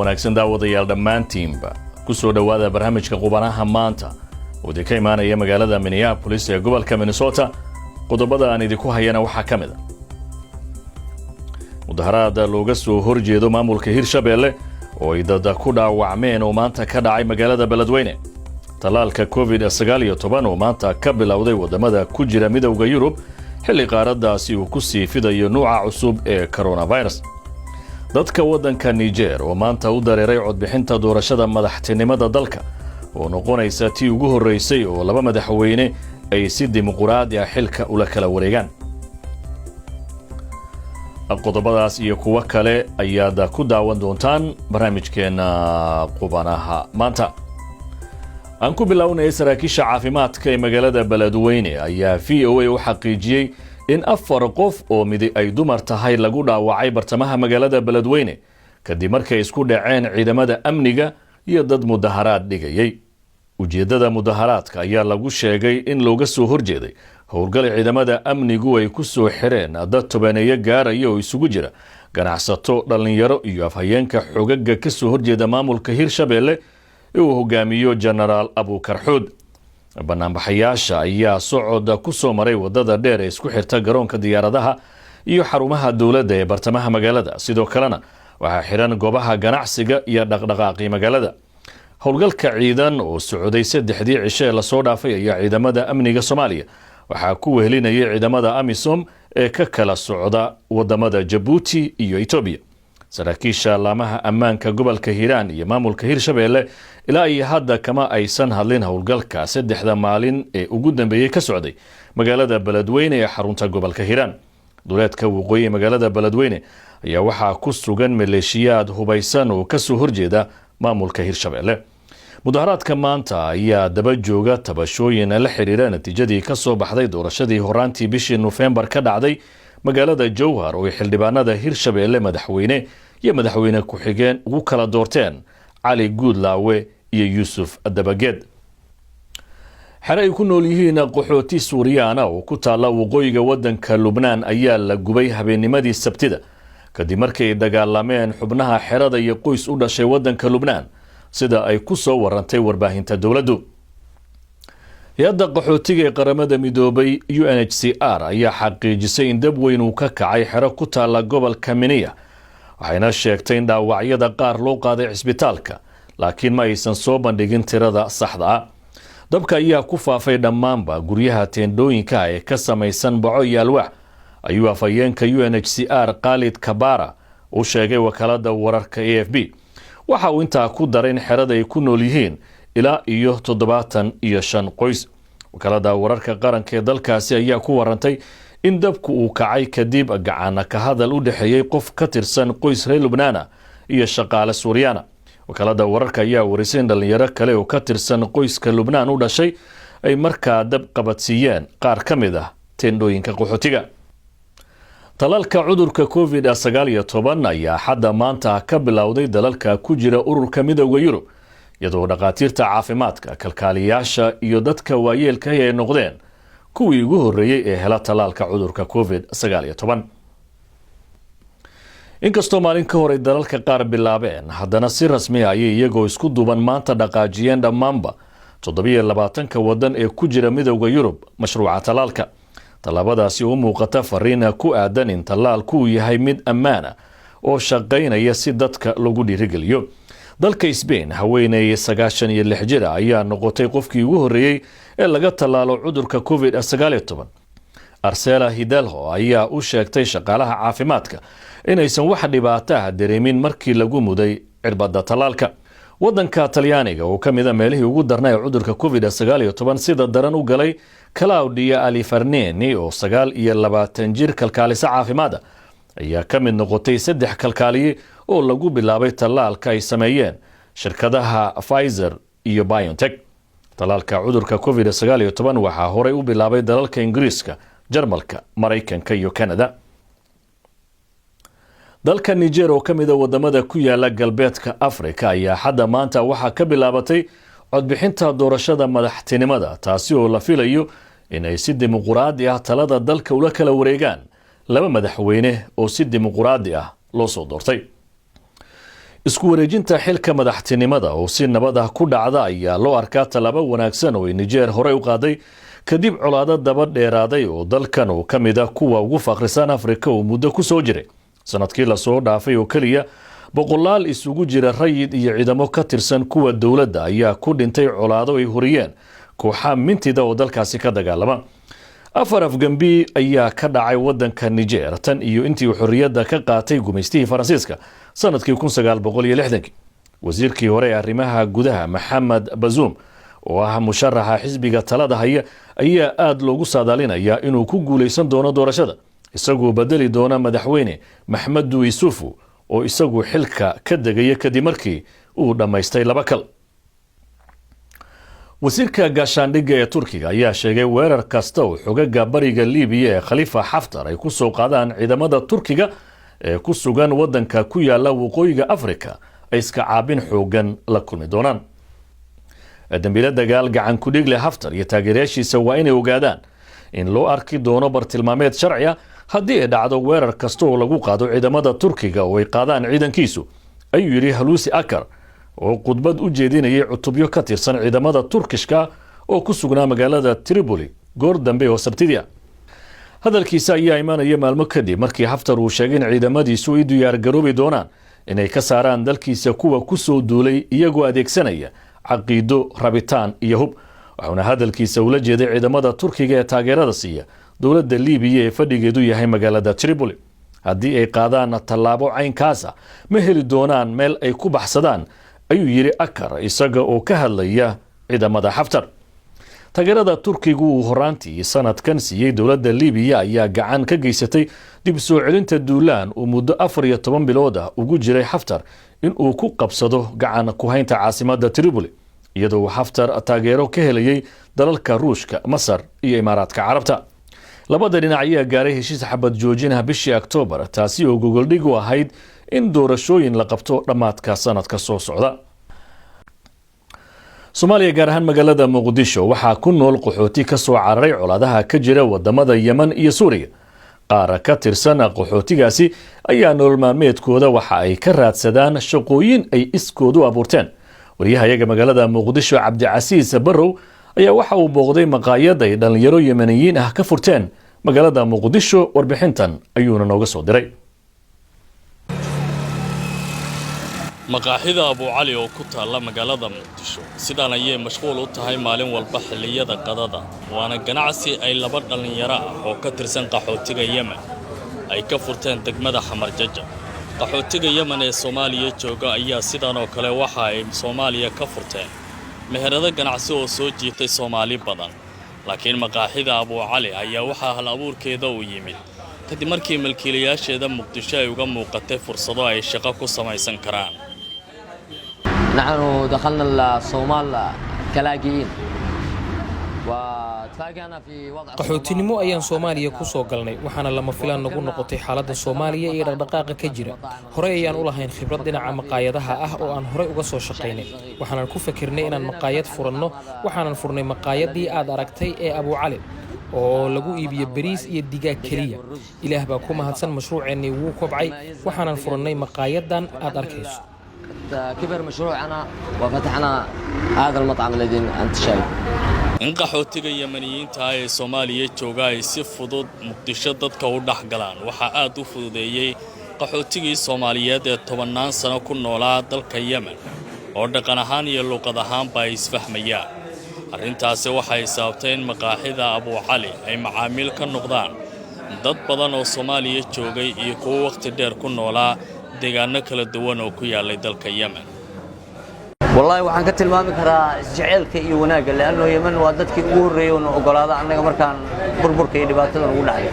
wanaagsan daawadayaal dhammaantiinba ku soo dhawaada barnaamijka qubanaha maanta oo ka imaanaya magaalada Minneapolis ee gobolka Minnesota. qodobada aan idinku hayana waxaa ka mid ah mudaharaad looga soo horjeedo maamulka Hirshabelle oo ay dad ku dhaawacmeen oo maanta ka dhacay magaalada Beledweyne. talaalka COVID-19 oo maanta ka bilowday wadamada ku jira midowga Yurub xilli qaaradaasi uu ku sii fidayo nooca cusub ee coronavirus. dadka wadanka Niger oo maanta u dareeray codbixinta doorashada madaxtinimada dalka oo noqonaysa tii ugu horeysay oo laba madaxweyne ay si dimuqraadi ah xilka ula kala wareegaan. qodobadaas iyo kuwa kale ayaad ku daawan doontaan barnaamijkeena qubanaha maanta. aan ku bilownay saraakiisha caafimaadka ee magaalada Beledweyne ayaa VOA u xaqiijiyay in 4 qof oo mid ay dumar tahay lagu dhaawacay bartamaha magaalada Beledweyne kadib markay isku dhaceen ciidamada amniga iyo dad mudaharaad dhigayay. ujeedada mudaharaadka ayaa lagu sheegay in looga soo horjeeday howlgal ciidamada amnigu ay ku soo xireen dad tobaneeyo gaaraya oo isugu jira ganacsato, dhalinyaro iyo afhayeenka xogaga ka soo horjeeda maamulka Hirshabelle ee uu hogaamiyo General Abuukar Xuud. banaanbaxayaasha ayaa socod ku soo maray wadada dheer ee isku xirta garoonka diyaaradaha iyo xarumaha dawladda ee bartamaha magaalada. sidoo kalena waxaa xiran goobaha ganacsiga iyo dhaqdhaqaaqii magaalada. howlgalka ciidan oo socday 3 cisho la soo dhaafay ayaa ciidamada amniga Soomaaliya waxaa ku wehelinayay ciidamada AMISOM ee ka kala socda wadamada Djibouti iyo Ethiopia. saraakiisha laamaha ammaanka gobolka Hiiraan iyo maamulka Hirshabelle ilaa iyo hadda kama aysan hadlin howlgalka 3 maalin ee ugu dambeeyay ka socday magaalada Beledweyne ee xarunta gobolka Hiiraan. duleedka waqooyi magaalada Beledweyne ayaa waxaa ku sugan maleeshiyaad hubaysan oo ka soo horjeeda maamulka Hirshabelle. mudaharaadka maanta ayaa daba jooga tabashooyin la xiriira natiijadii ka soo baxday doorashadii horaantii bishii November ka dhacday magaalada Jowhar oo xildhibaanada Hirshabelle madaxweyne iyo madaxweyne ku xigeen ugu kala doorteen Cali Guudlaawe iyo Yuusuf Dabageed. xere ay ku nool yihiin qaxooti Suuriyaana oo ku taala waqooyiga wadanka Lubnaan ayaa la gubay habeennimadii Sabtida kadib markay dagaalameen xubnaha xerada iyo qoys u dhashay wadanka Lubnaan sida ay ku soo warantay warbaahinta dawladdu. hay'adda qaxootiga ee qaramada midoobay UNHCR ayaa xaqiijisay in dab weyn uu ka kacay xero ku taala gobolka Minnesota waxayna sheegtay in dhaawacyada qaar loo qaaday cisbitaalka laakiin ma aysan soo bandhigin tirada saxda ah. dabka ayaa ku faafay dhammaanba guryaha teendhooyinka ee ka samaysan baco iyo alwaax ayuu afhayeenka UNHCR Khalid Kabara u sheegay wakaalada wararka AFP. waxa uu intaa ku daray in xerada ay ku nool yihiin ilaa iyo 75 qoys. wakaalada wararka qaranka ee dalkaasi ayaa ku warantay in dabku uu kacay kadib gacan ka hadal u dhaxeeyay qof ka tirsan qoys reer Lubnaan iyo shaqaale Suuriyaana. wakaalada wararka ayaa warisay in dhalinyaro kale oo ka tirsan qoyska Lubnaan u dhashay ay markaa dab qabadsiiyeen qaar ka mid ah teendhooyinka qaxootiga. talaalka cudurka COVID-19 ayaa hadda maanta ka bilowday dalalka ku jira ururka midowga Yurub iyadoo dhaqaatiirta caafimaadka, kalkaaliyaasha iyo dadka waayeelka ay noqdeen kuwii ugu horeeyay ee hela talaalka cudurka COVID-19. inkastoo maalin ka hor dalalka qaar bilaabeen haddana si rasmi ah ayay iyagoo isku duuban maanta dhaqaajiyeen dhammaanba 27 wadan ee ku jira midowga Yurub mashruuca talaalka. talabadaasi u muuqata fariin ku aadan in talaalku yahay mid ammaan ah oo shaqaynaya si dadka lagu dhiirigeliyo. dalka Spain haweeney 96 jir ayaa noqotay qofkii ugu horeeyay ee laga talaalo cudurka COVID-19. Arcela Hidalgo ayaa u sheegtay shaqaalaha caafimaadka inaysan wax dhibaato ah dareemin markii lagu muday cirbada talaalka. wadanka Talyaaniga oo kamid ah meelihii ugu darnaa cudurka COVID-19 sida daran u galay Claudia Alifarneni oo 29 jir kalkaalisa caafimaad ayaa ka mid noqotay 3 kalkaaliye oo lagu bilaabay talaalka ay sameeyeen shirkadaha Pfizer iyo BioNTech. talaalka cudurka COVID-19 waxaa horey u bilaabay dalalka Ingiriiska, Jarmalka, Mareykanka iyo Canada. dalka Niger oo kamid ah wadamada ku yaala galbeedka Afrika ayaa hadda maanta waxaa ka bilaabatay codbixinta doorashada madaxtinimada taasi oo la filayo inay si dimuqraadi ah talada dalka ula kala wareegaan laba madaxweyne oo si dimuqraadi ah loo soo doortay. isku wareejinta xilka madaxtinimada oo si nabad ah ku dhacda ayaa loo arkaa tallaabo wanaagsan oo Niger horey u qaaday kadib colaado daba dheeraaday oo dalkan oo ka mid ah kuwa ugu faqrisan Afrika oo muddo ku soo jiray sanadkii la soo dhaafay oo kaliya boqolaal isugu jira rayid iyo ciidamo ka tirsan kuwa dawladda ayaa ku dhintay colaado ay horiyeen kooxaha mintida oo dalkaasi ka dagaalama afar afgambi ayaa ka dhacay wadanka Niger tan iyo intii xorriyadda ka qaatay gumaystihii Faransiiska sanadkii 1960 wasiirkii hore ee arrimaha gudaha Maxamed Bazoum oo ah musharaxa xisbiga talada haya ayaa aad loogu saadaalinayaa inuu ku guuleysan doono doorashada isagoo bedeli doona madaxweyne Maxamed Issoufou oo isagu xilka ka degay kadib markii uu dhamaystay laba kal wasiirka gaashaandhigga ee Turkiga ayaa sheegay weerar kasta oo xogaga bariga Liibiya ee Khalifa Haftar ay ku soo qaadaan ciidamada Turkiga ee ku sugan wadanka ku yaala waqooyiga Afrika ay iska caabin xoogan la kulmi doonaan dambiile dagaal gacan ku dhig leh Haftar iyo taageerayaashiisa waa inay ogaadaan in loo arki doono bartilmaameed sharci ah haddii ay dhacdo weerar kasta oo lagu qaado ciidamada Turkiga oo ay qaadaan ciidankiisu ayuu yiri Hulusi Akar oo khudbad u jeedinayay cutubyo ka tirsan ciidamada Turkishka oo ku sugnaa magaalada Tripoli goor dambe oo Sabtidii hadalkiisa ayaa imaanaya maalmo kadib markii Haftar uu sheegay in ciidamadiisu ay diyaar garoobi doonaan inay ka saaraan dalkiisa kuwa ku soo duulay iyagoo adeegsanaya caqiido rabitaan iyo hub waxaana hadalkiisa ula jeeday ciidamada Turkiga ee taageerada siiya dawladda Liibiya ee fadhigeedu yahay magaalada Tripoli haddii ay qaadaan tallaabo caynkaas ma heli doonaan meel ay ku baxsadaan ayuu yiri Akar isaga oo ka hadlaya ciidamada Haftar taageerada Turkigu uu horaantii sanadkan siiyay dawladda Liibiya ayaa gacan ka geysatay dib soo celinta duulaan oo muddo 14 bilood ah ugu jiray Haftar in uu ku qabsado gacan ku haynta caasimadda Tripoli iyadoo Haftar taageero ka helayay dalalka Ruushka Masar iyo Imaaraadka Carabta labada dhinac ayaa gaaray heshiis xabad joojin bishii Oktoobar taasi oo gogol dhig u ahayd in doorashooyin la qabto dhamaadka sanadka soo socda Soomaaliya gaar ahaan magaalada Muqdisho waxaa ku nool qaxooti ka soo cararay colaadaha ka jira wadamada Yemen iyo Suuriya qaar ka tirsan qaxootigaasi ayaa nolol maalmeedkooda waxa ay ka raadsadaan shaqooyin ay iskoodu abuurteen wariyahayaga magaalada Muqdisho Cabdicasiis Barrow ayaa waxa uu booqday maqaayad ay dhalinyaro Yemeniyiin ah ka furteen magaalada Muqdisho warbixintan ayuuna nooga soo diray maqaaxida Abu Cali oo ku taala magaalada Muqdisho sidaan ayay mashquul u tahay maalin walba xilliyada qadada waana ganacsi ay laba dhalinyaro ah oo ka tirsan qaxootiga Yemen ay ka furteen degmada Xamar Jajab qaxootiga Yemen ee Soomaaliya jooga ayaa sidaan oo kale waxa ay Soomaaliya ka furteen meherada ganacsi oo soo jiitay Soomaali badan laakiin maqaaxida Abu Cali ayaa waxa hal abuurkeeda u yimid kadib markii milkiilayaasheeda Muqdisho ay uga muuqatay fursado ay shaqo ku samaysan karaan نحن دخلنا الصومال كلاجئين وتفاجأنا في وضع qaxootinimo ayaan Soomaaliya ku soo galnay waxaana lama filaan nagu noqotay xaaladda Soomaaliya iyo dhaqdhaqaaqa ka jira hore ayaan u lahayn khibrad dhinaca maqaayadaha ah oo aan hore uga soo shaqeynay waxaan ku fakirnay inaan maqaayad furanno waxaan furnay maqaayadii aad aragtay ee Abu Cali oo lagu iibiyo bariis iyo digaag kaliya ilaah baa ku mahadsan mashruuceennii wuu kobcay waxaan furnay maqaayadan aad arkayso كبر مشروعنا وفتحنا هذا المطعم الذي أنت شايف in qaxootiga Yemeniyiinta ee Soomaaliya jooga ay si fudud Muqdisho dadka u dhaxgalaan waxa aad u fududeeyay qaxootigii Soomaaliyeed ee 10 sano ku noolaa dalka Yemen oo dhaqan ahaan iyo luqad ahaanba ay isfahmayaan arrintaasi waxay sababtay in maqaaxida Abu Cali ay macaamiil ka noqdaan dad badan oo Soomaaliya joogay iyo kuwa waqti dheer ku noolaa deegaano kala duwan oo ku yaalay dalka Yemen والله waxaan ka tilmaami karaa isjecelka iyo wanaaga laano Yemen waa dadkii ugu horeeyay oo ogolaada anaga markaan burburka iyo dhibaatada ugu dhacay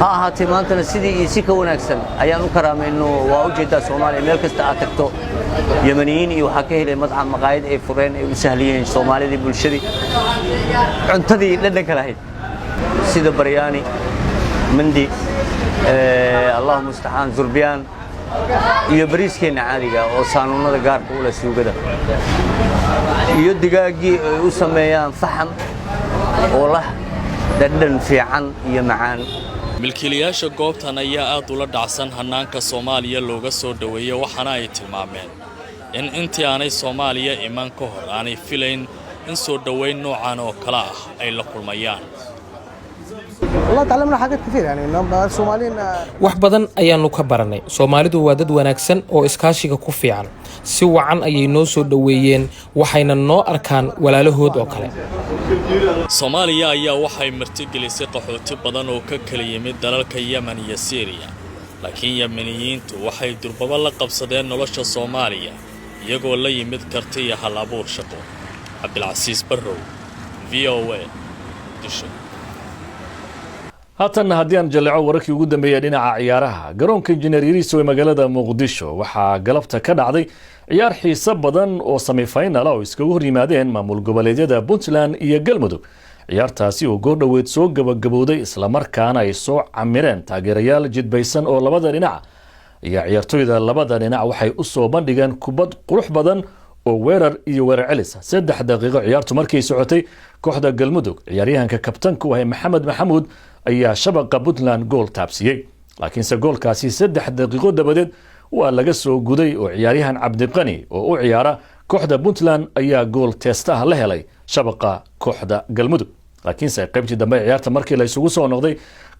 ha ahaatee maantana sidii si ka wanaagsan ayaan u karaamayno waa u jeedaa Soomaaliya meel kasta aad tagto Yemeniyiin iyo waxa ka helay madcam maqaayad ay fureen ay u sahliyeen Soomaalida bulshadii cuntadii dhadhanka lahayd sida baryaani mindi الله مستعان زربيان iyo bariiskeena caadiga oo saanuunada gaarka u la suugada iyo digaagii ay u sameeyaan faxam oo la dhadhan fiican iyo macaan milkiilayaasha goobtan ayaa aad ula dhacsan hannaanka Soomaaliya looga soo dhaweeyay waxaana ay tilmaameen in intii aanay Soomaaliya iman ka hor aanay filayn in soo dhaweyn noocan oo kala ah ay la kulmayaan. والله تعلمنا حاجات كثير يعني الصوماليين wax badan ayaanu ka baranay. Soomaalidu waa dad wanaagsan oo iskaashiga ku fiican. Si wacan ayay noo soo dhaweeyeen waxayna noo arkaan walaalahood oo kale. Soomaaliya ayaa waxay martigelisay qaxooti badan oo ka kala yimid dalalka Yemen iyo Syria. Laakiin Yemeniyiintu waxay durbaba la qabsadeen nolosha Soomaaliya iyagoo la yimid karti iyo hal abuur shaqo. Cabdilcasiis Barrow, VOA, Disho. haatan haddii aan jaleeco wararkii ugu dambeeyay dhinaca ciyaaraha garoonka injineer yariiso ee magaalada muqdisho waxaa galabta ka dhacday ciyaar xiiso badan oo semifinal oo iskaga hor yimaadeen maamul goboleedyada Puntland iyo Galmudug ciyaartaasi oo goor dhaweed soo gabagabowday isla markaana ay soo camireen taageerayaal jidbaysan oo labada dhinac iyo ciyaartoyda labada dhinac waxay u soo bandhigeen kubad qurux badan oo weerar iyo weerar celis 3 daqiiqo ciyaartu markay socotay kooxda Galmudug ciyaaryahanka kabtanku waa Maxamed Maxamuud ayaa shabaqa Puntland gool taabsiyay laakiinse goolkaasi 3 daqiiqo dabadeed waa laga soo guday oo ciyaaryahan Cabdiqani oo u ciyaara kooxda Puntland ayaa gool testaha la helay shabaqa kooxda Galmudug laakiinse qaybtii dambe ciyaarta markii la isugu soo noqday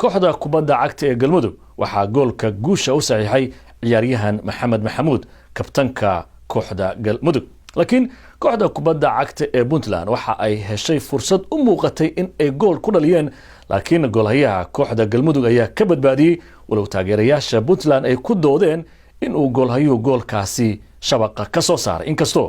kooxda kubadda cagta ee Galmudug waxaa goolka guusha u saxiixay ciyaaryahan Maxamed Maxamuud kabtanka kooxda Galmudug laakiin kooxda kubadda cagta ee Puntland waxa ay heshay fursad u muuqatay in ay gool ku dhaliyeen laakiin goolhayaha kooxda Galmudug ayaa ka badbaadiyay walow taageerayaasha Puntland ay ku doodeen in uu goolhayu goolkaasi shabaqa ka soo saaray inkastoo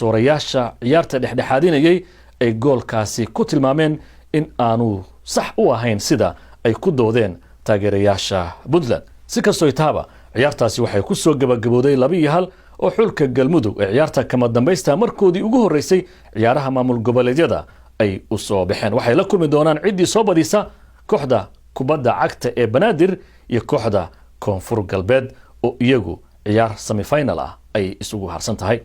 garsoorayaasha ciyaarta dhexdhexaadinayay ay goolkaasi ku tilmaameen in aanu sax u ahayn sida ay ku doodeen taageerayaasha Puntland si kastoo taaba ciyaartaasi waxay ku soo gabagabowday 2-1 oo xulka Galmudug ee ciyaarta kama dambaysta markoodii ugu horeysay ciyaaraha maamul goboleedyada ay u soo baxeen waxay la kulmi doonaan cidii soo badisa kooxda kubadda cagta ee Banaadir iyo kooxda Koonfur Galbeed oo iyagu ciyaar semifinal ah ay isugu harsan tahay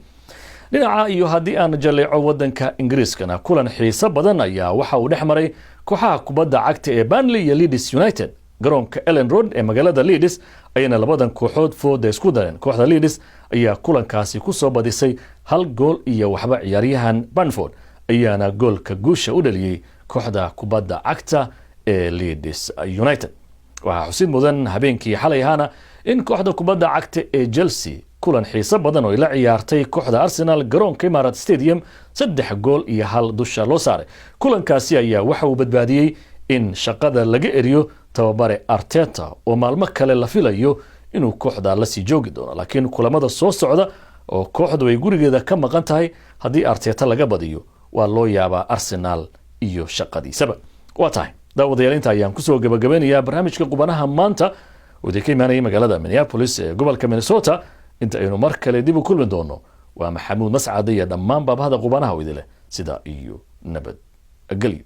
dhinaca iyo haddii aan jaleeco wadanka Ingiriiskana kulan xiiso badan ayaa waxa uu dhexmaray kooxaha kubadda cagta ee Burnley iyo Leeds United garoonka Ellen Road ee magaalada Leeds ayna labadan kooxood fooda isku dareen kooxda Leeds ayaa kulankaasi ku soo badisay 1 gool iyo waxba ciyaaryahan Bamford ayaana goolka guusha u dhaliyay kooxda kubadda cagta ee Leeds United waxa xusid mudan habeenkii xalay ahaana in kooxda kubadda cagta ee Chelsea kulan xiiso badan oo la ciyaartay kooxda Arsenal garoonka Emirates Stadium 3 gool iyo 1 dusha loo saaray kulankaasi ayaa waxa uu badbaadiyay in shaqada laga eriyo tababare Arteta oo maalmo kale la filayo inuu kooxda la sii joogi doono laakiin kulamada soo socda oo kooxdu ay gurigeeda ka maqan tahay haddii Arteta laga badiyo waa loo yaabaa Arsenal iyo shaqadiisaba waa tahay daawadayaal inta ayaan ku soo gabagabeynayaa barnaamijka qubanaha maanta oo ka imaanaya magaalada Minneapolis ee gobolka Minnesota inta aynu mar kale dib u kulmi doono waa Maxamuud Mascad iyo dhammaan baabahada qubanaha oo idile sida iyo nabad gelyo